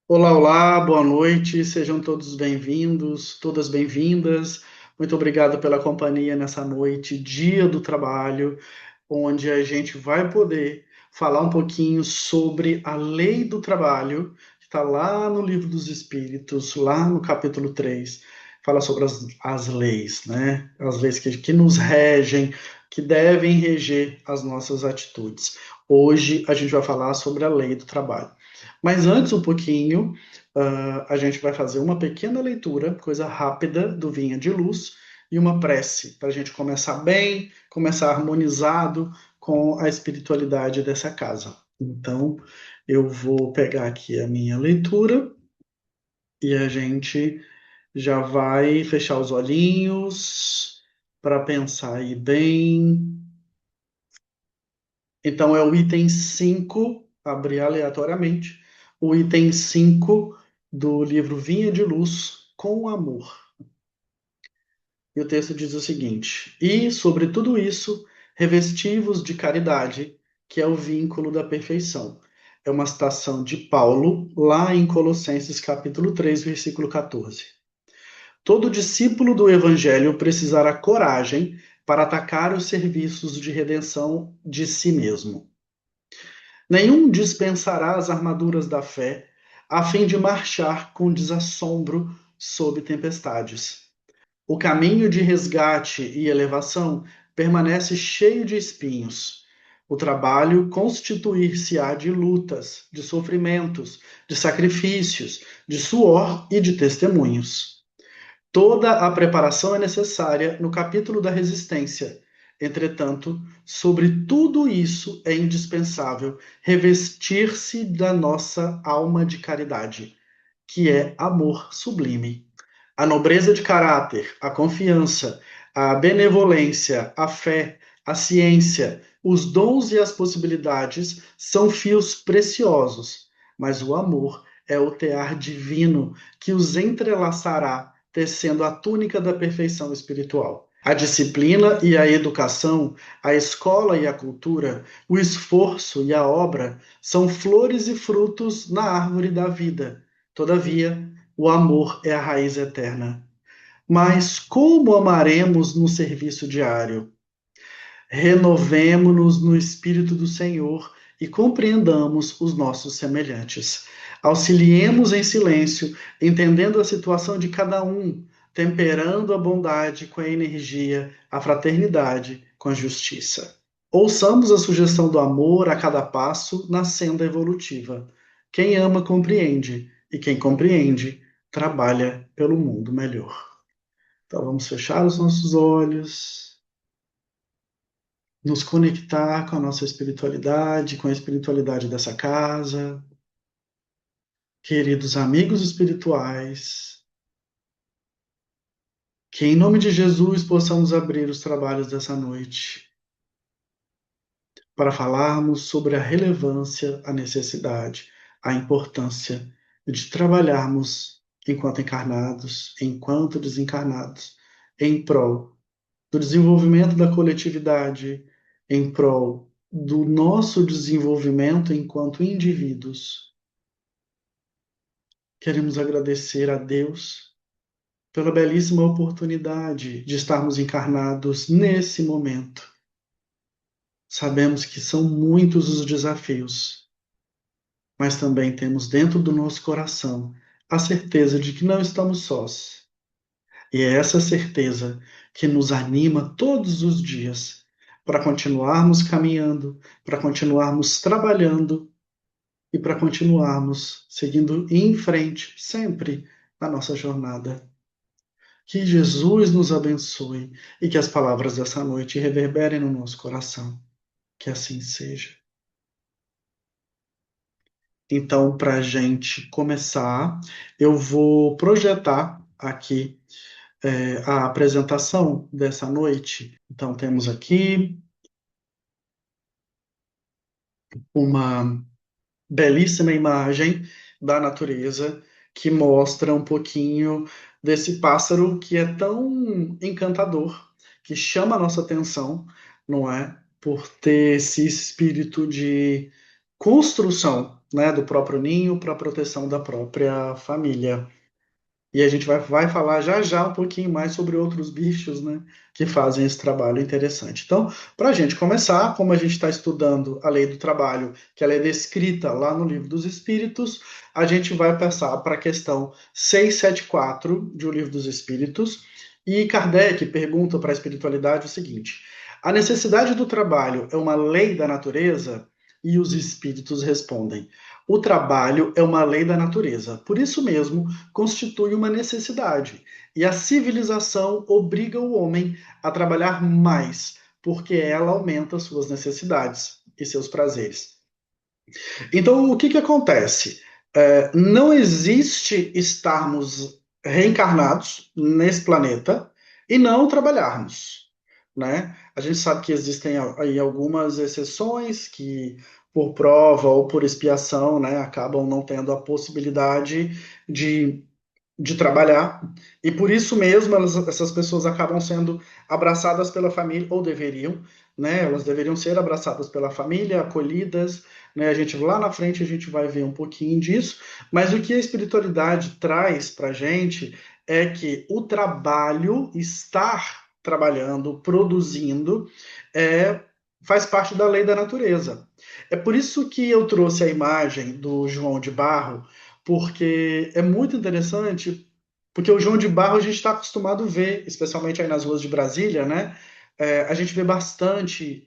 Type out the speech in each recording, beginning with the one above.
Olá, olá, boa noite, sejam todos bem-vindos, todas bem-vindas. Muito obrigado pela companhia nessa noite, Dia do Trabalho, onde a gente vai poder falar um pouquinho sobre a lei do trabalho, que está lá no Livro dos Espíritos, lá no capítulo 3. Fala sobre as leis, né? As leis que nos regem, que devem reger as nossas atitudes. Hoje a gente vai falar sobre a lei do trabalho. Mas antes, um pouquinho, a gente vai fazer uma pequena leitura, coisa rápida, do Vinha de Luz e uma prece, para a gente começar bem, começar harmonizado com a espiritualidade dessa casa. Então, eu vou pegar aqui a minha leitura e a gente já vai fechar os olhinhos para pensar aí bem. Então, é o item 5, abrir aleatoriamente, o item 5 do livro Vinha de Luz com Amor. E o texto diz o seguinte: E, sobre tudo isso, revesti-vos de caridade, que é o vínculo da perfeição. É uma citação de Paulo, lá em Colossenses capítulo 3, versículo 14. Todo discípulo do Evangelho precisará coragem para atacar os serviços de redenção de si mesmo. Nenhum dispensará as armaduras da fé, a fim de marchar com desassombro sob tempestades. O caminho de resgate e elevação permanece cheio de espinhos. O trabalho constituir-se-á de lutas, de sofrimentos, de sacrifícios, de suor e de testemunhos. Toda a preparação é necessária no capítulo da resistência. Entretanto, sobre tudo isso é indispensável revestir-se da nossa alma de caridade, que é amor sublime. A nobreza de caráter, a confiança, a benevolência, a fé, a ciência, os dons e as possibilidades são fios preciosos, mas o amor é o tear divino que os entrelaçará, tecendo a túnica da perfeição espiritual. A disciplina e a educação, a escola e a cultura, o esforço e a obra são flores e frutos na árvore da vida. Todavia, o amor é a raiz eterna. Mas como amaremos no serviço diário? Renovemo-nos no Espírito do Senhor e compreendamos os nossos semelhantes. Auxiliemos em silêncio, entendendo a situação de cada um, temperando a bondade com a energia, a fraternidade com a justiça. Ouçamos a sugestão do amor a cada passo na senda evolutiva. Quem ama compreende, e quem compreende trabalha pelo mundo melhor. Então vamos fechar os nossos olhos, nos conectar com a nossa espiritualidade, com a espiritualidade dessa casa. Queridos amigos espirituais, que em nome de Jesus possamos abrir os trabalhos dessa noite para falarmos sobre a relevância, a necessidade, a importância de trabalharmos enquanto encarnados, enquanto desencarnados, em prol do desenvolvimento da coletividade, em prol do nosso desenvolvimento enquanto indivíduos. Queremos agradecer a Deus pela belíssima oportunidade de estarmos encarnados nesse momento. Sabemos que são muitos os desafios, mas também temos dentro do nosso coração a certeza de que não estamos sós. E é essa certeza que nos anima todos os dias para continuarmos caminhando, para continuarmos trabalhando e para continuarmos seguindo em frente sempre na nossa jornada. Que Jesus nos abençoe e que as palavras dessa noite reverberem no nosso coração. Que assim seja. Então, para a gente começar, eu vou projetar aqui a apresentação dessa noite. Então, temos aqui uma belíssima imagem da natureza que mostra um pouquinho desse pássaro que é tão encantador, que chama a nossa atenção, não é? Por ter esse espírito de construção, né, do próprio ninho para a proteção da própria família. E a gente vai falar já já um pouquinho mais sobre outros bichos, né, que fazem esse trabalho interessante. Então, para a gente começar, como a gente está estudando a lei do trabalho, que ela é descrita lá no Livro dos Espíritos, a gente vai passar para a questão 674 de O Livro dos Espíritos. E Kardec pergunta para a espiritualidade o seguinte: a necessidade do trabalho é uma lei da natureza? E os espíritos respondem: o trabalho é uma lei da natureza. Por isso mesmo, constitui uma necessidade, e a civilização obriga o homem a trabalhar mais, porque ela aumenta suas necessidades e seus prazeres. Então, o que, que acontece? Não existe estarmos reencarnados nesse planeta e não trabalharmos, né? A gente sabe que existem aí algumas exceções que, por prova ou por expiação, né, acabam não tendo a possibilidade de trabalhar, e por isso mesmo essas pessoas acabam sendo abraçadas pela família, ou deveriam, né? Elas deveriam ser abraçadas pela família, acolhidas, né? A gente lá na frente a gente vai ver um pouquinho disso, mas o que a espiritualidade traz para a gente é que o trabalho, estar trabalhando, produzindo, é, faz parte da lei da natureza. É por isso que eu trouxe a imagem do João de Barro, porque é muito interessante, porque o João de Barro a gente está acostumado a ver, especialmente aí nas ruas de Brasília, né? A gente vê bastante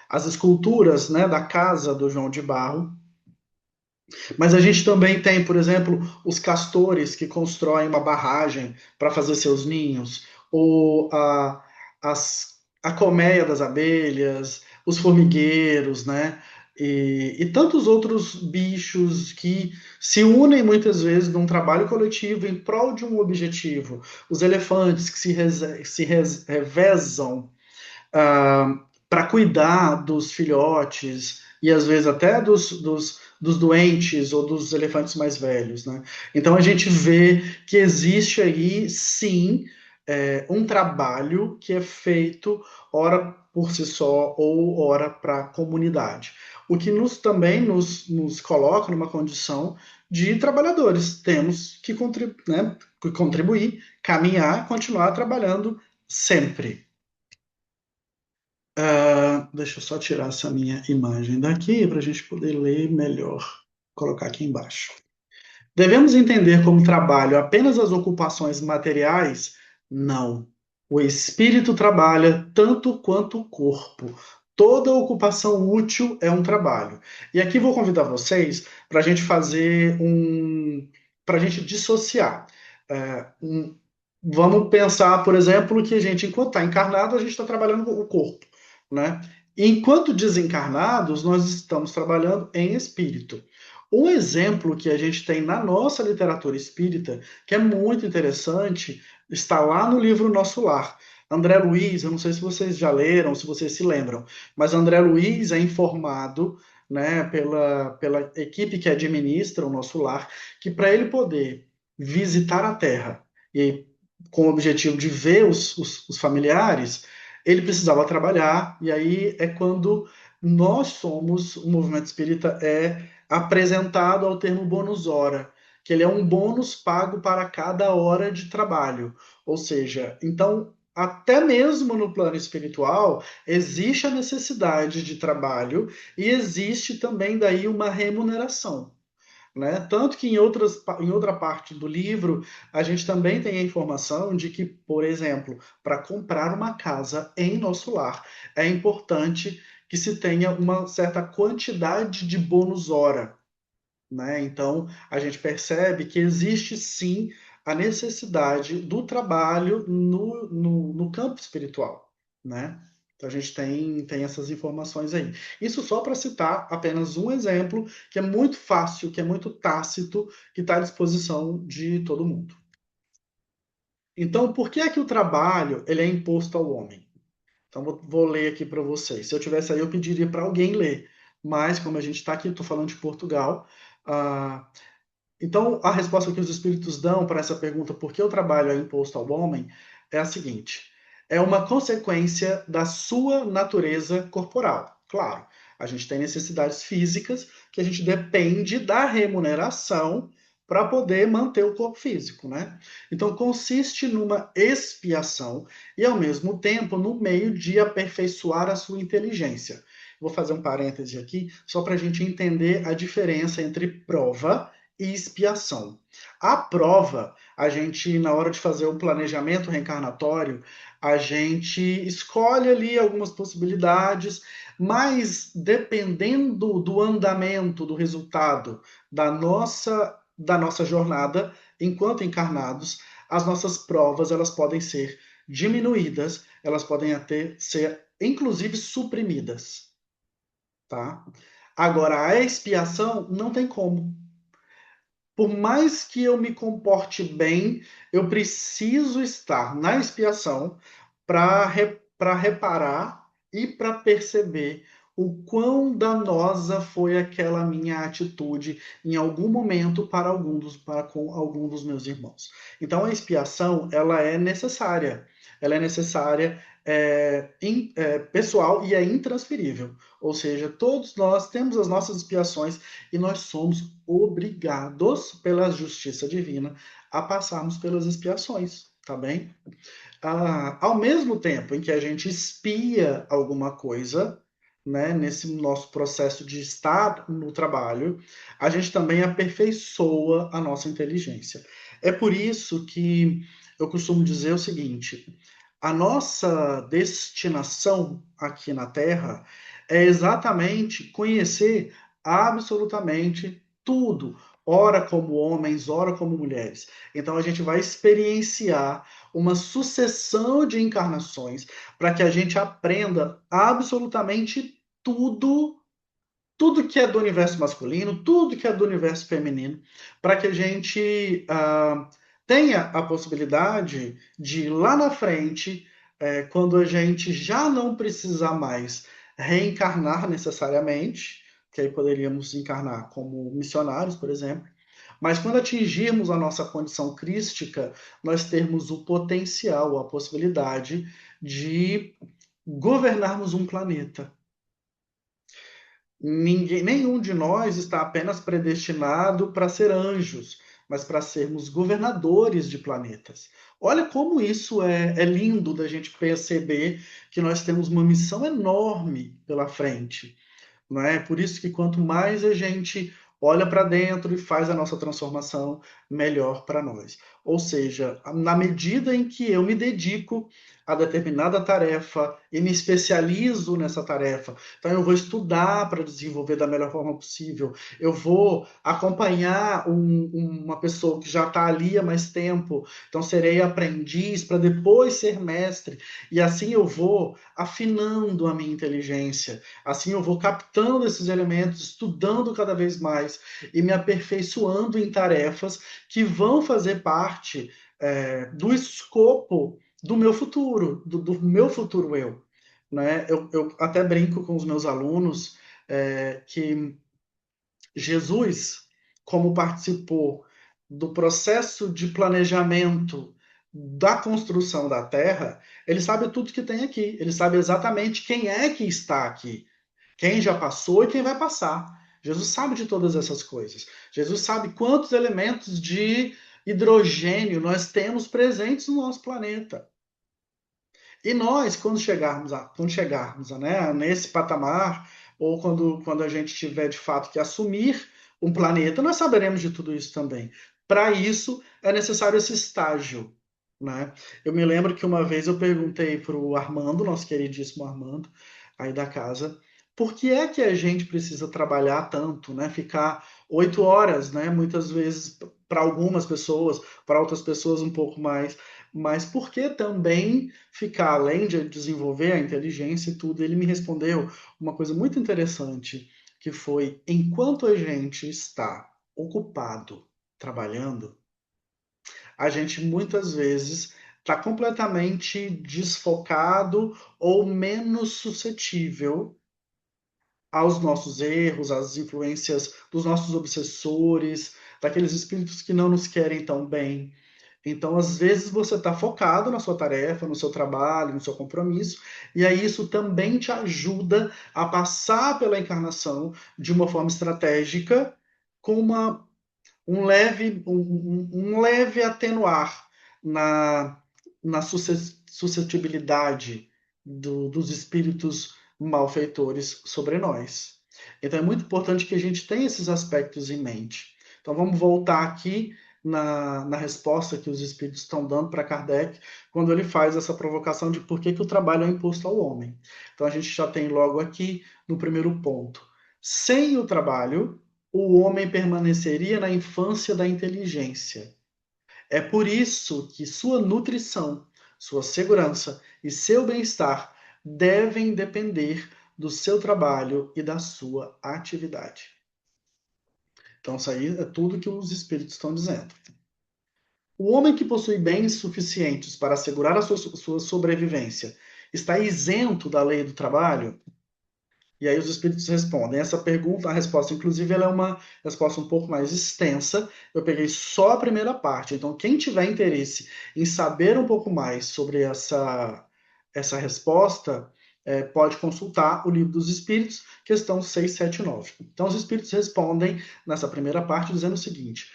as esculturas, né, da casa do João de Barro, mas a gente também tem, por exemplo, os castores que constroem uma barragem para fazer seus ninhos, ou a colmeia das abelhas, os formigueiros, né? E tantos outros bichos que se unem muitas vezes num trabalho coletivo em prol de um objetivo. Os elefantes que revezam para cuidar dos filhotes e às vezes até dos doentes ou dos elefantes mais velhos, né? Então a gente vê que existe aí sim um trabalho que é feito ora por si só ou ora para a comunidade. O que também nos coloca numa condição de trabalhadores. Temos que né, contribuir, caminhar, continuar trabalhando sempre. Deixa eu só tirar essa minha imagem daqui para a gente poder ler melhor. Vou colocar aqui embaixo. Devemos entender como trabalho apenas as ocupações materiais? Não. O espírito trabalha tanto quanto o corpo. Toda ocupação útil é um trabalho. E aqui vou convidar vocês para a gente fazer para a gente dissociar. Vamos pensar, por exemplo, que a gente, enquanto está encarnado, a gente está trabalhando com o corpo, né? Enquanto desencarnados, nós estamos trabalhando em espírito. Um exemplo que a gente tem na nossa literatura espírita, que é muito interessante, está lá no livro Nosso Lar. André Luiz, eu não sei se vocês já leram, se vocês se lembram, mas André Luiz é informado, né, pela equipe que administra o Nosso Lar, que para ele poder visitar a Terra e com o objetivo de ver os familiares, ele precisava trabalhar, e aí é quando nós somos, o movimento espírita é apresentado ao termo bônus hora, que ele é um bônus pago para cada hora de trabalho. Ou seja, então, até mesmo no plano espiritual, existe a necessidade de trabalho e existe também daí uma remuneração. Né? Tanto que em outra parte do livro, a gente também tem a informação de que, por exemplo, para comprar uma casa em nosso lar, é importante que se tenha uma certa quantidade de bônus hora. Né? Então, a gente percebe que existe sim a necessidade do trabalho no campo espiritual. Né? Então, a gente tem essas informações aí. Isso só para citar apenas um exemplo que é muito fácil, que é muito tácito, que está à disposição de todo mundo. Então, por que é que o trabalho ele é imposto ao homem? Então, vou ler aqui para vocês. Se eu tivesse aí, eu pediria para alguém ler. Mas, como a gente está aqui, estou falando de Portugal. ah, então, a resposta que os espíritos dão para essa pergunta, por que o trabalho é imposto ao homem, é a seguinte: é uma consequência da sua natureza corporal. Claro, A gente tem necessidades físicas que a gente depende da remuneração para poder manter o corpo físico, né? Então consiste numa expiação e ao mesmo tempo no meio de aperfeiçoar a sua inteligência. Vou fazer um parêntese aqui só para a gente entender a diferença entre prova e expiação. A prova, a gente, na hora de fazer o planejamento reencarnatório, a gente escolhe ali algumas possibilidades, mas dependendo do andamento, do resultado da nossa jornada enquanto encarnados, as nossas provas elas podem ser diminuídas, elas podem até ser inclusive suprimidas, tá? Agora a expiação não tem como. Por mais que eu me comporte bem, eu preciso estar na expiação para reparar e para perceber o quão danosa foi aquela minha atitude em algum momento para com algum dos meus irmãos. Então a expiação ela é necessária. Ela é necessária, pessoal e é intransferível. Ou seja, todos nós temos as nossas expiações e nós somos obrigados pela justiça divina a passarmos pelas expiações, tá bem? Ao mesmo tempo em que a gente expia alguma coisa, né, nesse nosso processo de estar no trabalho, a gente também aperfeiçoa a nossa inteligência. É por isso que eu costumo dizer o seguinte: a nossa destinação aqui na Terra é exatamente conhecer absolutamente tudo, ora como homens, ora como mulheres. Então a gente vai experienciar uma sucessão de encarnações para que a gente aprenda absolutamente tudo que é do universo masculino, tudo que é do universo feminino, para que a gente tenha a possibilidade de lá na frente, quando a gente já não precisar mais reencarnar necessariamente, que aí poderíamos encarnar como missionários, por exemplo, mas quando atingirmos a nossa condição crística, nós termos o potencial, a possibilidade de governarmos um planeta. Nenhum de nós está apenas predestinado para ser anjos, mas para sermos governadores de planetas. Olha como isso é lindo da gente perceber que nós temos uma missão enorme pela frente. Não é? Por isso que quanto mais a gente olha para dentro e faz a nossa transformação, melhor para nós. Ou seja, na medida em que eu me dedico a determinada tarefa e me especializo nessa tarefa, então eu vou estudar para desenvolver da melhor forma possível, eu vou acompanhar uma pessoa que já está ali há mais tempo, então serei aprendiz para depois ser mestre, e assim eu vou afinando a minha inteligência. Assim eu vou captando esses elementos, estudando cada vez mais e me aperfeiçoando em tarefas que vão fazer parte do escopo do meu futuro, do meu futuro eu. Né? Eu até brinco com os meus alunos que Jesus, como participou do processo de planejamento da construção da Terra, ele sabe tudo que tem aqui, ele sabe exatamente quem é que está aqui, quem já passou e quem vai passar. Jesus sabe de todas essas coisas. Jesus sabe quantos elementos de hidrogênio nós temos presentes no nosso planeta. E nós, quando chegarmos nesse patamar, ou quando a gente tiver de fato que assumir um planeta, nós saberemos de tudo isso também. Para isso, é necessário esse estágio. Né? Eu me lembro que uma vez eu perguntei para o Armando, nosso queridíssimo Armando, aí da casa, por que é que a gente precisa trabalhar tanto, né? Ficar 8 horas, né? Muitas vezes para algumas pessoas, para outras pessoas um pouco mais, mas por que também ficar além de desenvolver a inteligência e tudo? Ele me respondeu uma coisa muito interessante, que foi: enquanto a gente está ocupado trabalhando, a gente muitas vezes está completamente desfocado ou menos suscetível aos nossos erros, às influências dos nossos obsessores, daqueles espíritos que não nos querem tão bem. Então, às vezes, você está focado na sua tarefa, no seu trabalho, no seu compromisso, e aí isso também te ajuda a passar pela encarnação de uma forma estratégica, com um leve atenuar na, na suscetibilidade dos espíritos malfeitores sobre nós. Então é muito importante que a gente tenha esses aspectos em mente. Então vamos voltar aqui na resposta que os espíritos estão dando para Kardec, quando ele faz essa provocação de por que o trabalho é imposto ao homem. Então a gente já tem logo aqui no primeiro ponto. Sem o trabalho, o homem permaneceria na infância da inteligência. É por isso que sua nutrição, sua segurança e seu bem-estar devem depender do seu trabalho e da sua atividade. Então, isso aí é tudo que os espíritos estão dizendo. O homem que possui bens suficientes para assegurar a sua sobrevivência está isento da lei do trabalho? E aí os espíritos respondem. Essa pergunta, a resposta, inclusive, ela é uma resposta um pouco mais extensa. Eu peguei só a primeira parte. Então, quem tiver interesse em saber um pouco mais sobre essa resposta, pode consultar o Livro dos Espíritos, questão 679. Então, os espíritos respondem nessa primeira parte dizendo o seguinte: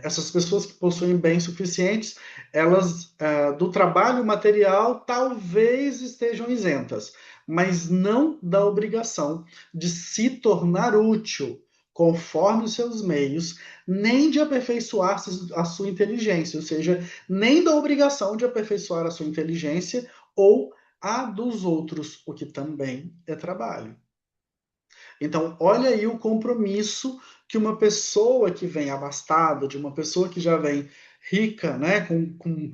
essas pessoas que possuem bens suficientes, elas do trabalho material talvez estejam isentas, mas não da obrigação de se tornar útil conforme os seus meios, nem de aperfeiçoar a sua inteligência, ou seja, nem da obrigação de aperfeiçoar a sua inteligência ou a dos outros, o que também é trabalho. Então, olha aí o compromisso que uma pessoa que vem abastada, de uma pessoa que já vem rica, né, com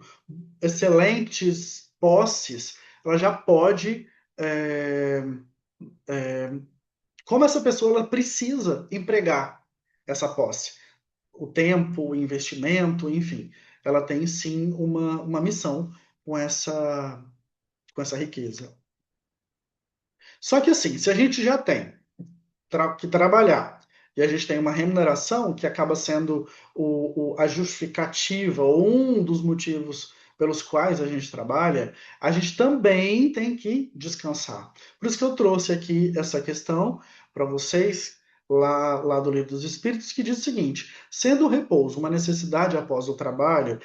excelentes posses, ela já pode, é, como essa pessoa ela precisa empregar essa posse, o tempo, o investimento, enfim, ela tem sim uma missão com essa riqueza. Só que assim, se a gente já tem que trabalhar. E a gente tem uma remuneração que acaba sendo a justificativa, ou um dos motivos pelos quais a gente trabalha, a gente também tem que descansar. Por isso que eu trouxe aqui essa questão para vocês, lá do Livro dos Espíritos, que diz o seguinte: sendo o repouso uma necessidade após o trabalho,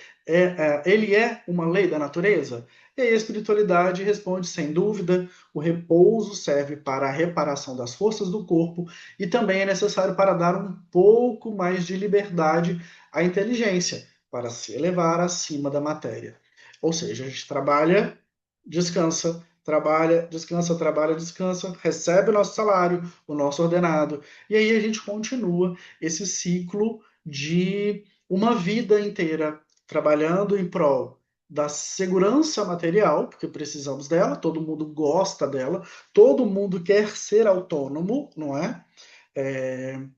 ele é uma lei da natureza? E aí a espiritualidade responde, sem dúvida, o repouso serve para a reparação das forças do corpo e também é necessário para dar um pouco mais de liberdade à inteligência, para se elevar acima da matéria. Ou seja, a gente trabalha, descansa, trabalha, descansa, trabalha, descansa, recebe o nosso salário, o nosso ordenado, e aí a gente continua esse ciclo de uma vida inteira trabalhando em prol da segurança material, porque precisamos dela, todo mundo gosta dela, todo mundo quer ser autônomo, não é?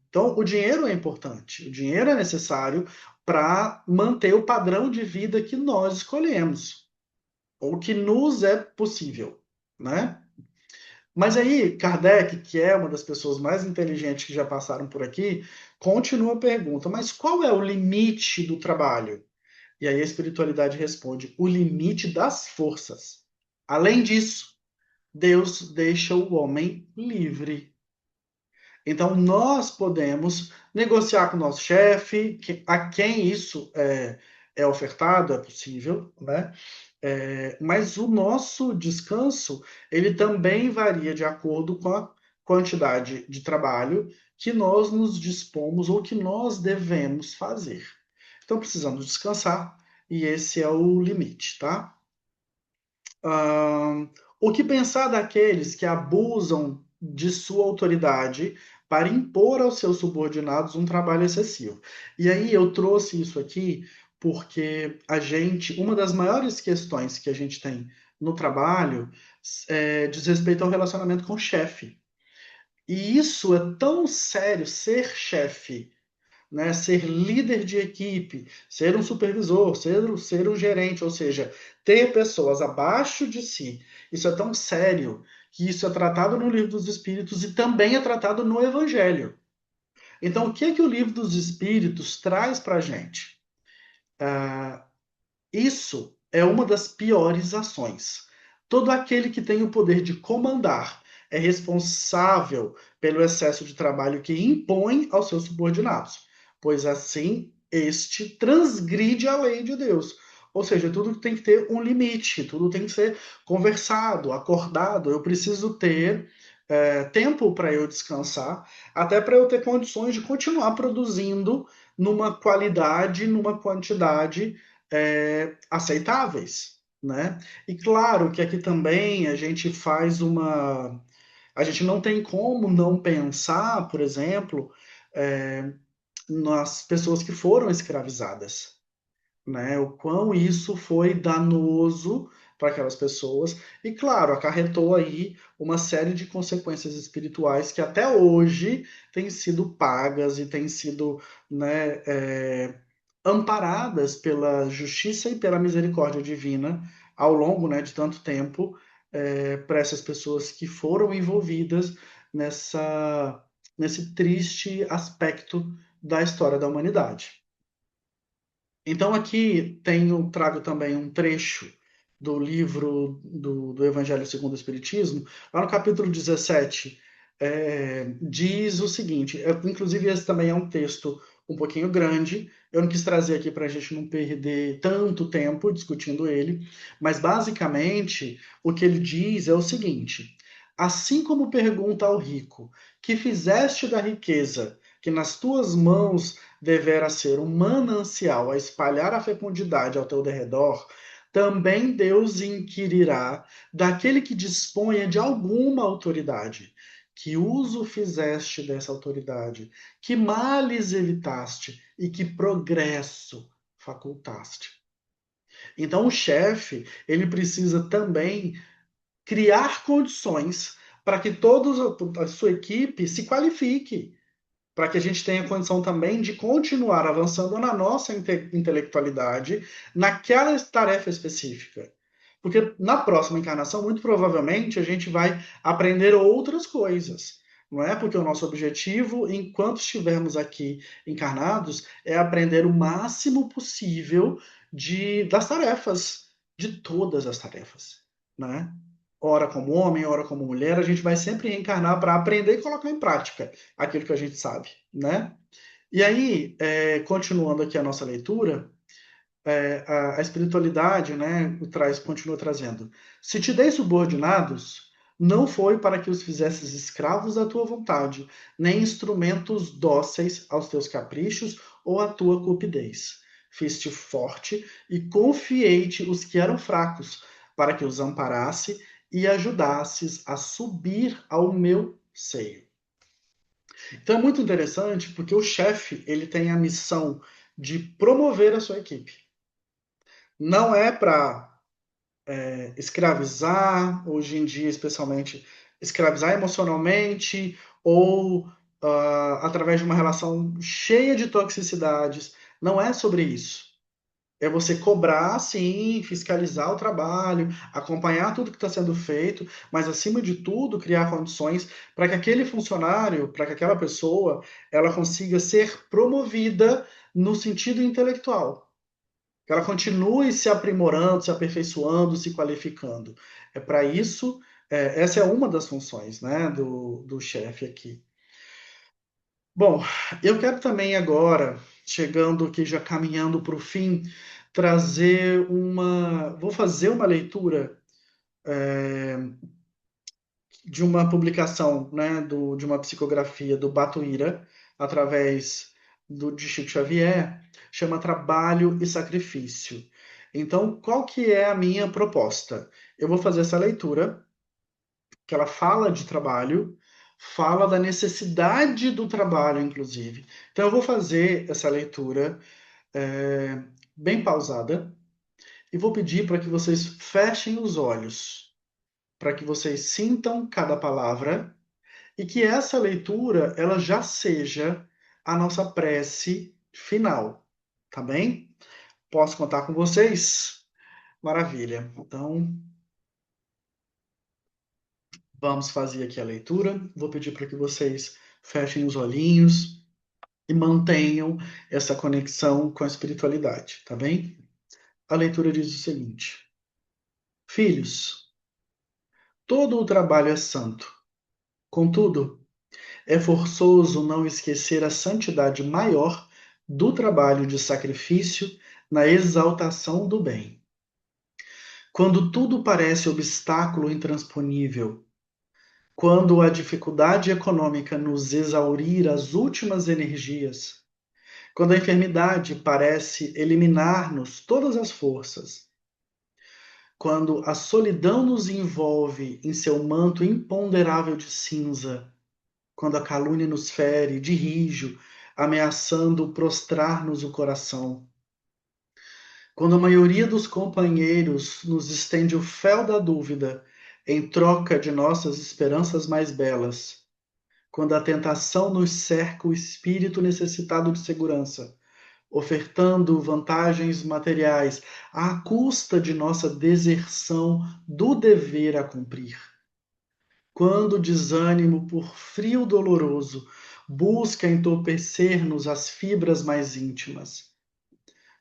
Então, o dinheiro é importante, o dinheiro é necessário para manter o padrão de vida que nós escolhemos, ou que nos é possível, né? Mas aí, Kardec, que é uma das pessoas mais inteligentes que já passaram por aqui, continua a pergunta: mas qual é o limite do trabalho? E aí a espiritualidade responde: o limite das forças. Além disso, Deus deixa o homem livre. Então, nós podemos negociar com o nosso chefe, a quem isso é ofertado, é possível, né? Mas o nosso descanso, ele também varia de acordo com a quantidade de trabalho que nós nos dispomos ou que nós devemos fazer. Então, precisamos descansar e esse é o limite, tá? Ah, o que pensar daqueles que abusam de sua autoridade para impor aos seus subordinados um trabalho excessivo? E aí eu trouxe isso aqui porque uma das maiores questões que a gente tem no trabalho diz respeito ao relacionamento com o chefe. E isso é tão sério, ser chefe, né, ser líder de equipe, ser um supervisor, ser um gerente, ou seja, ter pessoas abaixo de si. Isso é tão sério que isso é tratado no Livro dos Espíritos e também é tratado no Evangelho. Então, o que é que o Livro dos Espíritos traz para a gente? Isso é uma das piores ações. Todo aquele que tem o poder de comandar é responsável pelo excesso de trabalho que impõe aos seus subordinados, pois assim este transgride a lei de Deus. Ou seja, tudo tem que ter um limite, tudo tem que ser conversado, acordado. Eu preciso ter tempo para eu descansar, até para eu ter condições de continuar produzindo numa qualidade, numa quantidade aceitáveis, né? E claro que aqui também a gente faz uma. A gente não tem como não pensar, por exemplo, é, nas pessoas que foram escravizadas, né? O quão isso foi danoso para aquelas pessoas e, claro, acarretou aí uma série de consequências espirituais que até hoje têm sido pagas e têm sido, né, amparadas pela justiça e pela misericórdia divina ao longo, né, de tanto tempo para essas pessoas que foram envolvidas nessa nesse triste aspecto da história da humanidade. Então aqui trago também um trecho do livro do Evangelho segundo o Espiritismo, lá no capítulo 17, diz o seguinte, inclusive esse também é um texto um pouquinho grande, eu não quis trazer aqui para a gente não perder tanto tempo discutindo ele, mas basicamente o que ele diz é o seguinte, assim como pergunta ao rico, que fizeste da riqueza que nas tuas mãos devera ser um manancial a espalhar a fecundidade ao teu derredor, também Deus inquirirá daquele que disponha de alguma autoridade. Que uso fizeste dessa autoridade? Que males evitaste? E que progresso facultaste? Então, o chefe, ele precisa também criar condições para que toda a sua equipe se qualifique, para que a gente tenha condição também de continuar avançando na nossa intelectualidade naquela tarefa específica. Porque na próxima encarnação, muito provavelmente, a gente vai aprender outras coisas. Não é porque o nosso objetivo, enquanto estivermos aqui encarnados, é aprender o máximo possível das tarefas, de todas as tarefas. Né? Ora como homem, ora como mulher, a gente vai sempre reencarnar para aprender e colocar em prática aquilo que a gente sabe, né? E aí, continuando aqui a nossa leitura, a espiritualidade, né, continua trazendo. Se te dei subordinados, não foi para que os fizesses escravos da tua vontade, nem instrumentos dóceis aos teus caprichos ou à tua cupidez. Fiz-te forte e confiei-te os que eram fracos, para que os amparasse e ajudasses a subir ao meu seio. Então é muito interessante porque o chefe ele tem a missão de promover a sua equipe. Não é para escravizar, hoje em dia especialmente, escravizar emocionalmente ou através de uma relação cheia de toxicidades. Não é sobre isso. É você cobrar, sim, fiscalizar o trabalho, acompanhar tudo que está sendo feito, mas acima de tudo criar condições para que aquele funcionário, para que aquela pessoa, ela consiga ser promovida no sentido intelectual, que ela continue se aprimorando, se aperfeiçoando, se qualificando. É para isso, essa é uma das funções, né, do chefe aqui. Bom, eu quero também agora, chegando aqui, já caminhando para o fim, trazer uma. Vou fazer uma leitura de uma publicação, né, de uma psicografia do Batuíra, através de Chico Xavier, chama Trabalho e Sacrifício. Então, qual que é a minha proposta? Eu vou fazer essa leitura, que ela fala de trabalho, fala da necessidade do trabalho, inclusive. Então, eu vou fazer essa leitura é, bem pausada e vou pedir para que vocês fechem os olhos, para que vocês sintam cada palavra e que essa leitura ela já seja a nossa prece final, tá bem? Posso contar com vocês? Maravilha. Então, vamos fazer aqui a leitura. Vou pedir para que vocês fechem os olhinhos e mantenham essa conexão com a espiritualidade, tá bem? A leitura diz o seguinte: Filhos, todo o trabalho é santo. Contudo, é forçoso não esquecer a santidade maior do trabalho de sacrifício na exaltação do bem. Quando tudo parece obstáculo intransponível, quando a dificuldade econômica nos exaurir as últimas energias, quando a enfermidade parece eliminar-nos todas as forças, quando a solidão nos envolve em seu manto imponderável de cinza, quando a calúnia nos fere de rijo, ameaçando prostrar-nos o coração, quando a maioria dos companheiros nos estende o fel da dúvida em troca de nossas esperanças mais belas, quando a tentação nos cerca o espírito necessitado de segurança, ofertando vantagens materiais à custa de nossa deserção do dever a cumprir. Quando o desânimo, por frio doloroso, busca entorpecer-nos as fibras mais íntimas.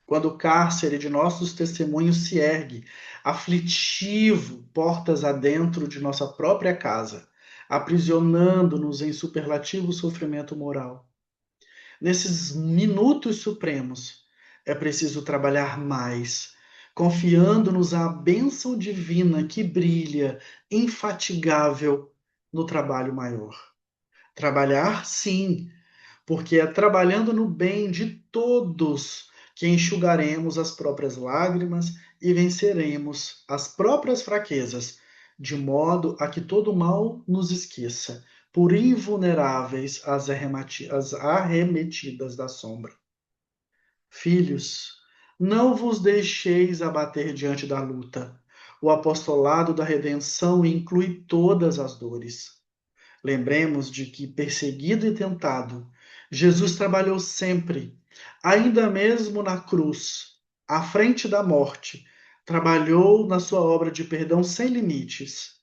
Quando o cárcere de nossos testemunhos se ergue, aflitivo, portas adentro de nossa própria casa, aprisionando-nos em superlativo sofrimento moral. Nesses minutos supremos, é preciso trabalhar mais, confiando-nos à bênção divina que brilha, infatigável, no trabalho maior. Trabalhar, sim, porque é trabalhando no bem de todos que enxugaremos as próprias lágrimas e venceremos as próprias fraquezas, de modo a que todo mal nos esqueça, por invulneráveis às arremetidas da sombra. Filhos, não vos deixeis abater diante da luta. O apostolado da redenção inclui todas as dores. Lembremos de que, perseguido e tentado, Jesus trabalhou sempre, ainda mesmo na cruz, à frente da morte, trabalhou na sua obra de perdão sem limites.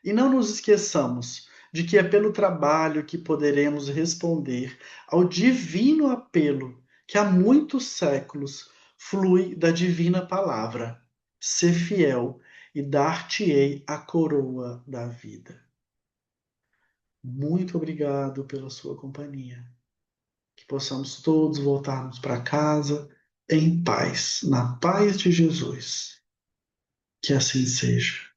E não nos esqueçamos de que é pelo trabalho que poderemos responder ao divino apelo que há muitos séculos flui da divina palavra: ser fiel e dar-te-ei a coroa da vida. Muito obrigado pela sua companhia. Que possamos todos voltarmos para casa em paz, na paz de Jesus. Que assim seja.